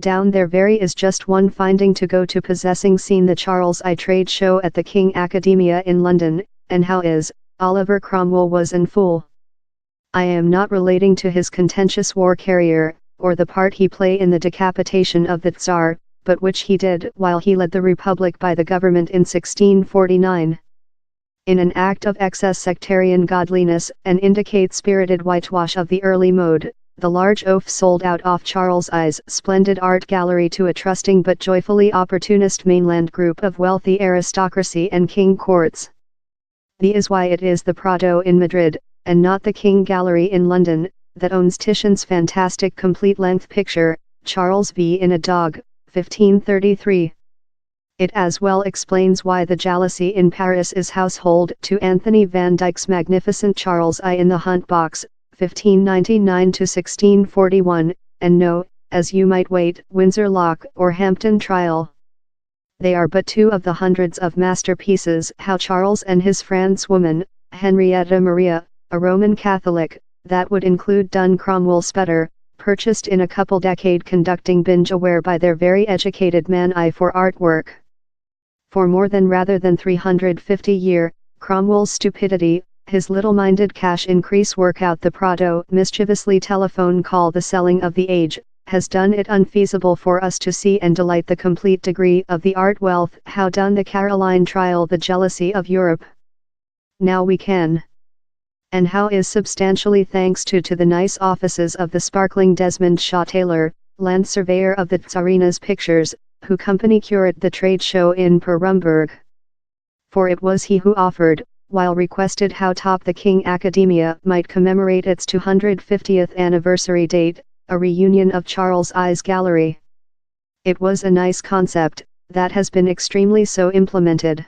Down there very is just one finding to go to possessing seen the Charles I trade show at the King Academia in London, and how is, Oliver Cromwell was an fool. I am not relating to his contentious war carrier, or the part he play in the decapitation of the Tsar, but which he did while he led the Republic by the government in 1649. In an act of excess sectarian godliness and indicate spirited whitewash of the early mode, the large oaf sold out off Charles I's splendid art gallery to a trusting but joyfully opportunist mainland group of wealthy aristocracy and king courts. The is why it is the Prado in Madrid, and not the King Gallery in London, that owns Titian's fantastic complete-length picture, Charles V in a Dog, 1533. It as well explains why the jealousy in Paris is household to Anthony van Dyck's magnificent Charles I in the Hunt Box, 1599–1641, and no, as you might wait, Windsor Lock or Hampton Trial. They are but two of the hundreds of masterpieces how Charles and his Francewoman, Henrietta Maria, a Roman Catholic, that would include Dun Cromwell Sputter, purchased in a couple decade conducting binge aware by their very educated man eye for artwork. For more than rather than 350 year, Cromwell's stupidity, his little-minded cash increase work out the Prado mischievously telephone call the selling of the age, has done it unfeasible for us to see and delight the complete degree of the art wealth how done the Caroline trial the jealousy of Europe. Now we can. And how is substantially thanks to the nice offices of the sparkling Desmond Shaw Taylor, land surveyor of the Tsarina's pictures, who company curate the trade show in Perumburg. For it was he who offered, while requested how top the King Academia might commemorate its 250th anniversary date, a reunion of Charles I's gallery. It was a nice concept, that has been extremely so implemented.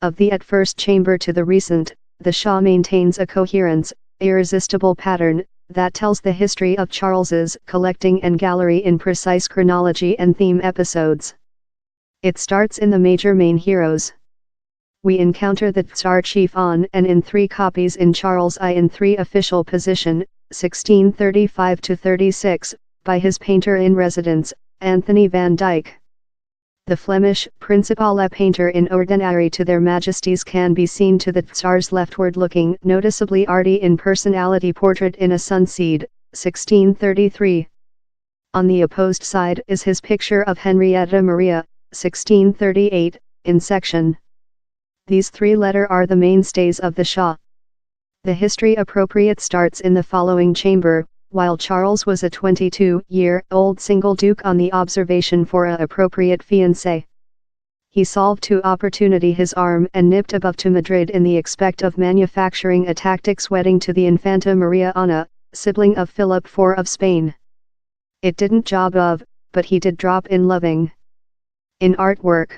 Of the at first chamber to the recent, the Shaw maintains a coherence, irresistible pattern, that tells the history of Charles's collecting and gallery in precise chronology and theme episodes. It starts in the major main heroes. We encounter the Tsar chief on and in 3 copies in Charles I in 3 official position, 1635–36, by his painter in residence, Anthony van Dyck. The Flemish principale painter in ordinary to their majesties can be seen to the Tsar's leftward-looking, noticeably arty in personality portrait in a sunseed, 1633. On the opposed side is his picture of Henrietta Maria, 1638, in section. These 3 letters are the mainstays of the Shaw. The history appropriate starts in the following chamber, while Charles was a 22-year-old single duke on the observation for a appropriate fiancé. He solved to opportunity his arm and nipped above to Madrid in the expect of manufacturing a tactics wedding to the Infanta Maria Ana, sibling of Philip IV of Spain. It didn't job of, but he did drop in loving. In artwork.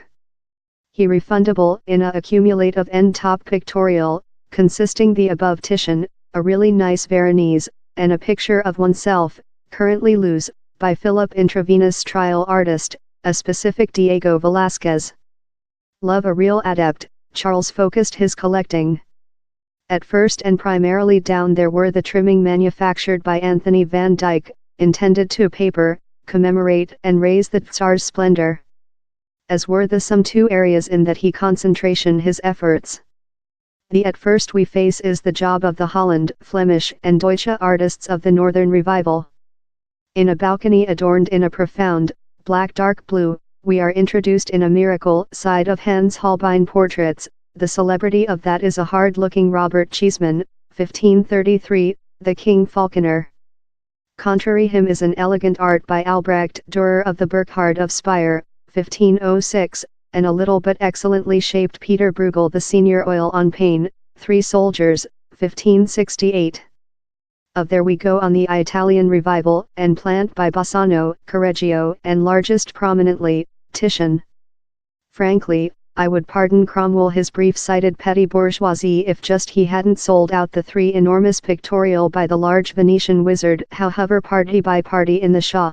He refundable in a accumulate of end-top pictorial, consisting the above Titian, a really nice Veronese, and a picture of oneself, currently loose, by Philip Intravenous trial artist, a specific Diego Velázquez. Love a real adept, Charles focused his collecting. At first and primarily down there were the trimming manufactured by Anthony van Dyck, intended to paper, commemorate and raise the Tsar's splendor. As were the some 2 areas in that he concentration his efforts. The at first we face is the job of the Holland, Flemish and Deutsche artists of the Northern Revival. In a balcony adorned in a profound, black dark blue, we are introduced in a miracle side of Hans Holbein portraits, the celebrity of that is a hard-looking Robert Cheeseman, 1533, the King Falconer. Contrary him is an elegant art by Albrecht Dürer of the Burkhard of Speyer, 1506, and a little but excellently shaped Peter Bruegel the senior oil on pane, 3 soldiers, 1568. Of there we go on the Italian revival and plant by Bassano, Correggio and largest prominently, Titian. Frankly, I would pardon Cromwell his brief-sighted petty bourgeoisie if just he hadn't sold out the 3 enormous pictorial by the large Venetian wizard how hover party by party in the Shaw.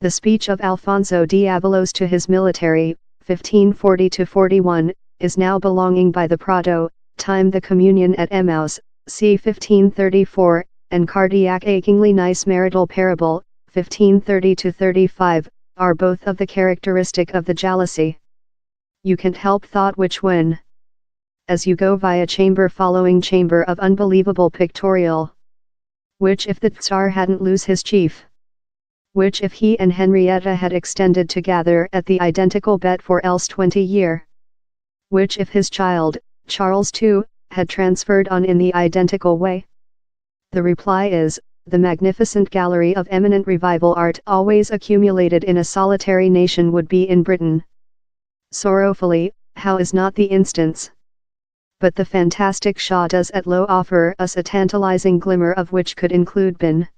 The speech of Alfonso di Avalos to his military, 1540–41, is now belonging by the Prado, time the communion at Emmaus, c. 1534, and cardiac achingly nice marital parable, 1530-35, are both of the characteristic of the jealousy. You can't help thought which when. As you go via chamber following chamber of unbelievable pictorial. Which if the Tsar hadn't lose his chief? Which if he and Henrietta had extended together at the identical bet for else 20 year? Which if his child, Charles II, had transferred on in the identical way? The reply is, the magnificent gallery of eminent revival art always accumulated in a solitary nation would be in Britain. Sorrowfully, how is not the instance? But the fantastic Shah does at low offer us a tantalizing glimmer of which could include bin.